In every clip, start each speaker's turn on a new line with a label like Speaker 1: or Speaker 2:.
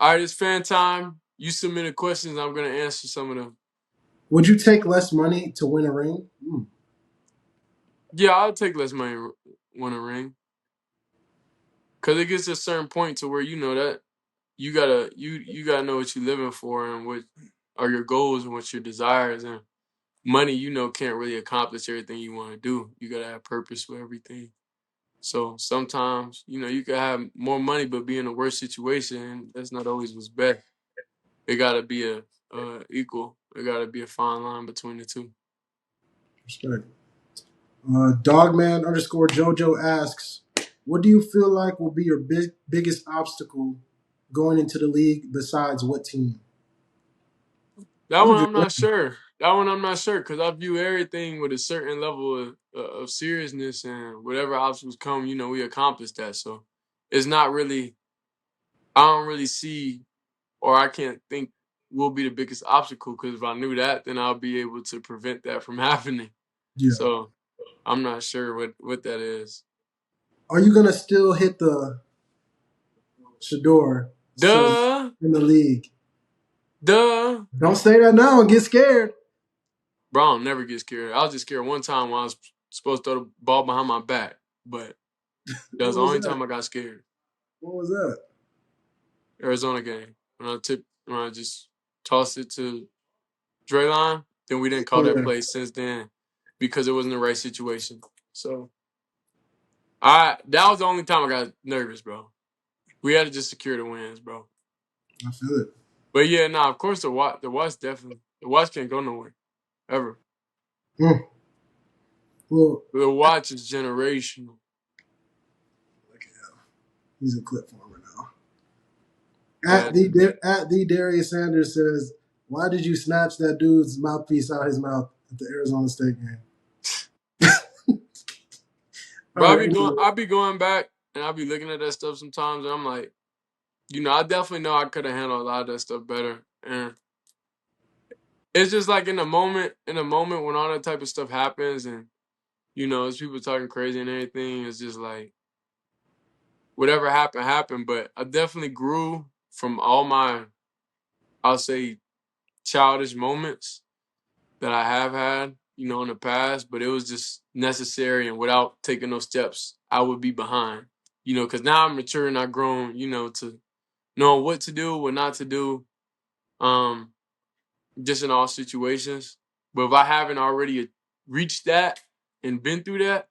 Speaker 1: All right, it's fan time. You submitted questions. I'm going to answer some of them.
Speaker 2: Would you take less money to win a ring?
Speaker 1: Yeah, I'll take less money to win a ring. Because it gets to a certain point to where you know that you gotta know what you're living for and what are your goals and what your desires. And money, can't really accomplish everything you want to do. You gotta have purpose with everything. So sometimes, you could have more money but be in a worse situation. And that's not always what's best. It gotta be a equal. It gotta be a fine line between the two.
Speaker 2: Respect. Dogman underscore Jojo asks, what do you feel like will be your biggest obstacle going into the league besides what team?
Speaker 1: That
Speaker 2: That's a
Speaker 1: one
Speaker 2: good
Speaker 1: I'm not
Speaker 2: question.
Speaker 1: sure. That one I'm not sure because I view everything with a certain level of seriousness, and whatever obstacles come, we accomplish that. So it's not really. I don't really see, or I can't think will be the biggest obstacle because if I knew that, then I'll be able to prevent that from happening.
Speaker 2: Yeah.
Speaker 1: So I'm not sure what that is.
Speaker 2: Are you gonna still hit the Shedeur
Speaker 1: Duh,
Speaker 2: in the league?
Speaker 1: duh.
Speaker 2: Don't say that now and get scared.
Speaker 1: Bro, I'll never get scared. I was just scared one time when I was supposed to throw the ball behind my back, but that was
Speaker 2: What
Speaker 1: the
Speaker 2: was
Speaker 1: only
Speaker 2: that?
Speaker 1: time I got scared.
Speaker 2: What was that?
Speaker 1: Arizona game when I just tossed it to Draymond. Then we didn't call
Speaker 2: Oh
Speaker 1: that
Speaker 2: yeah.
Speaker 1: play since then because it wasn't the right situation. So that was the only time I got nervous, bro. We had to just secure the wins, bro.
Speaker 2: I feel it.
Speaker 1: But yeah, nah, of course the watch can't go nowhere ever.
Speaker 2: Mm. Well,
Speaker 1: The watch is generational.
Speaker 2: look at him. He's a clip farmer now.
Speaker 1: Bad.
Speaker 2: At the Darius Sanders says, "Why did you snatch that dude's mouthpiece out of his mouth at the Arizona State game?"
Speaker 1: Bro,
Speaker 2: All right. Anyway.
Speaker 1: I be going back and I be looking at that stuff sometimes, and I'm like, I definitely know I could have handled a lot of that stuff better. And it's just like in the moment when all that type of stuff happens, and as people talking crazy and everything, it's just like whatever happened happened. But I definitely grew from all my, I'll say, childish moments that I have had, in the past. But it was just necessary, and without taking those steps, I would be behind. Because now I'm mature and I've grown, to know what to do, what not to do, um, just in all situations. But if I haven't already reached that and been through that,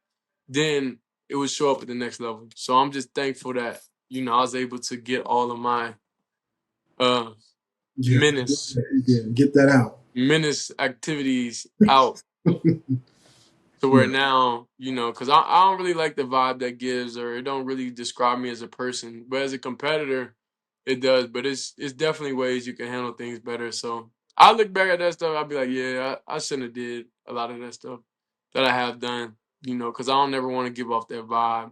Speaker 1: then it would show up at the next level. So I'm just thankful that, I was able to get all of my uh
Speaker 2: Yeah.
Speaker 1: menace
Speaker 2: Yeah. Get that out.
Speaker 1: menace activities out to where
Speaker 2: Yeah.
Speaker 1: now, because I don't really like the vibe that gives, or it don't really describe me as a person. But as a competitor, it does. But it's definitely ways you can handle things better. So I look back at that stuff, I'll be like, yeah, I shouldn't have did a lot of that stuff that I have done, because I don't ever want to give off that vibe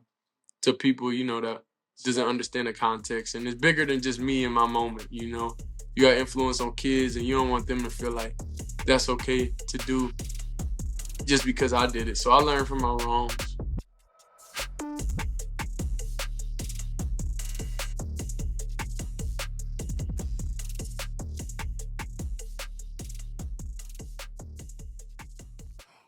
Speaker 1: to people, that doesn't understand the context. And it's bigger than just me in my moment. You got influence on kids, and you don't want them to feel like that's okay to do just because I did it. So I learned from my wrongs.